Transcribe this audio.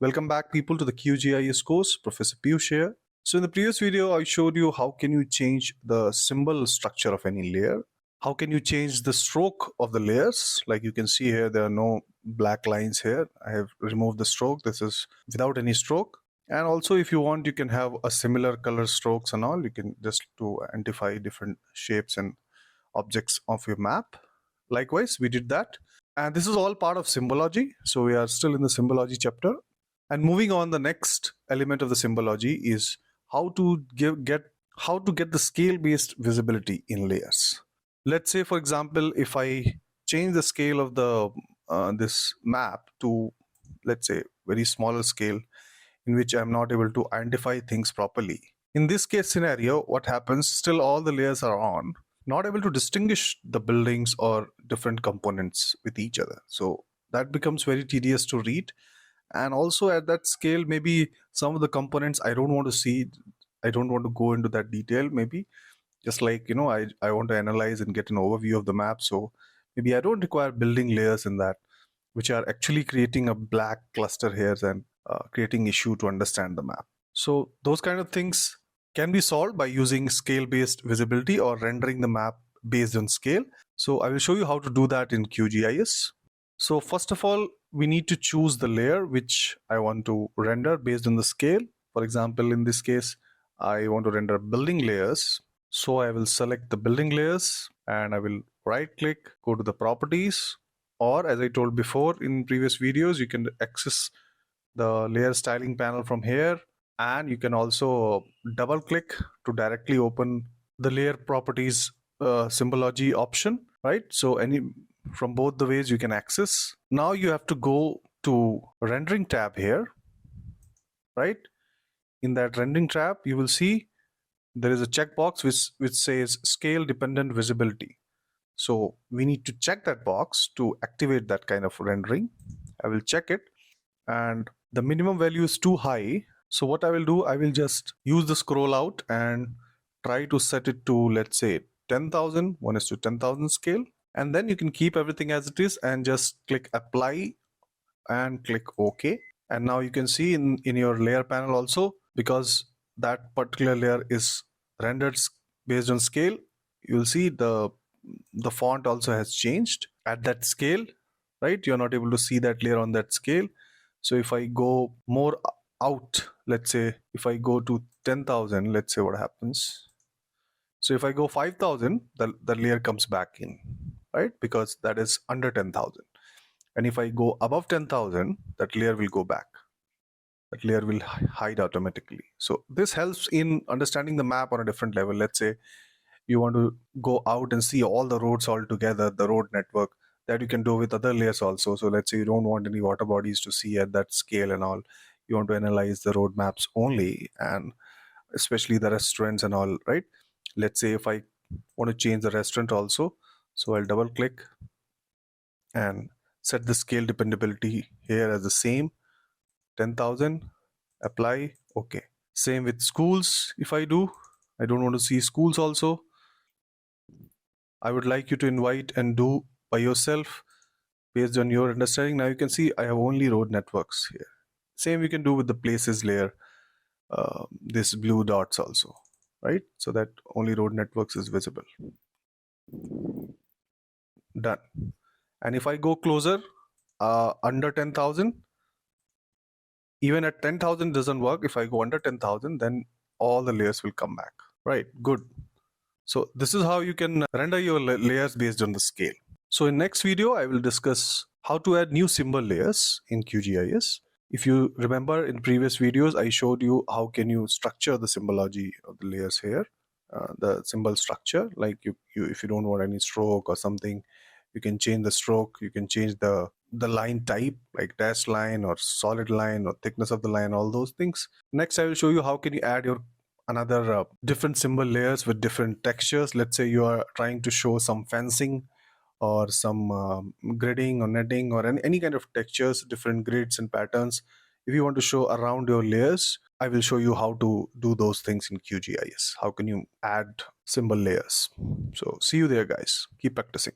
Welcome back people to the QGIS course. Professor Piyush here. So in the previous video, I showed you how can you change the symbol structure of any layer. How can you change the stroke of the layers? Like you can see here, there are no black lines here. I have removed the stroke. This is without any stroke. And also if you want, you can have a similar color strokes and all. You can just to identify different shapes and objects of your map. Likewise, we did that. And this is all part of symbology. So we are still in the symbology chapter. And moving on, the next element of the symbology is how to get the scale-based visibility in layers. Let's say, for example, if I change the scale of the this map to, let's say, very smaller scale, in which I'm not able to identify things properly. In this case scenario, what happens? Still, all the layers are on, not able to distinguish the buildings or different components with each other. So that becomes very tedious to read. And also at that scale, maybe some of the components I don't want to see, I don't want to go into that detail. Maybe just like, I want to analyze and get an overview of the map. So maybe I don't require building layers in that, which are actually creating a black cluster here and creating issue to understand the map. So those kind of things can be solved by using scale-based visibility or rendering the map based on scale. So I will show you how to do that in QGIS. So first of all, we need to choose the layer which I want to render based on the scale. For example, in this case, I want to render building layers. So I will select the building layers and I will right click, go to the properties, or as I told before in previous videos, you can access the layer styling panel from here, and you can also double click to directly open the layer properties symbology option, right? So from both the ways you can access. Now you have to go to rendering tab here, right? In that rendering tab, you will see there is a checkbox which says scale dependent visibility. So we need to check that box to activate that kind of rendering. I will check it, and the minimum value is too high. So what I will do, I will just use the scroll out and try to set it to, let's say, 10,000, 1:10,000 scale. And then you can keep everything as it is and just click apply and click OK. And now you can see in your layer panel also, because that particular layer is rendered based on scale, you'll see the font also has changed at that scale, right? You're not able to see that layer on that scale. So if I go more out, let's say if I go to 10,000, let's say what happens. So if I go 5,000, the layer comes back in, right? Because that is under 10,000. And if I go above 10,000, that layer will go back. That layer will hide automatically. So this helps in understanding the map on a different level. Let's say you want to go out and see all the roads all together, the road network, that you can do with other layers also. So let's say you don't want any water bodies to see at that scale and all. You want to analyze the road maps only, and especially the restaurants and all, right? Let's say if I want to change the restaurant also, so I'll double click and set the scale dependability here as the same 10,000, apply, okay. Same with schools. If I don't want to see schools also. I would like you to invite and do by yourself based on your understanding. Now you can see I have only road networks here. Same you can do with the places layer, this blue dots also, right? So that only road networks is visible. Done. And if I go closer, under 10,000, even at 10,000 doesn't work. If I go under 10,000, then all the layers will come back, right? Good. So this is how you can render your layers based on the scale. So in next video, I will discuss how to add new symbol layers in QGIS. If you remember in previous videos, I showed you how can you structure the symbology of the layers here, the symbol structure. Like you if you don't want any stroke or something, you can change the stroke, you can change the line type, like dashed line or solid line or thickness of the line, all those things. Next, I will show you how can you add your another different symbol layers with different textures. Let's say you are trying to show some fencing or some gridding or netting or any kind of textures, different grids and patterns. If you want to show around your layers, I will show you how to do those things in QGIS. How can you add symbol layers? So see you there, guys. Keep practicing.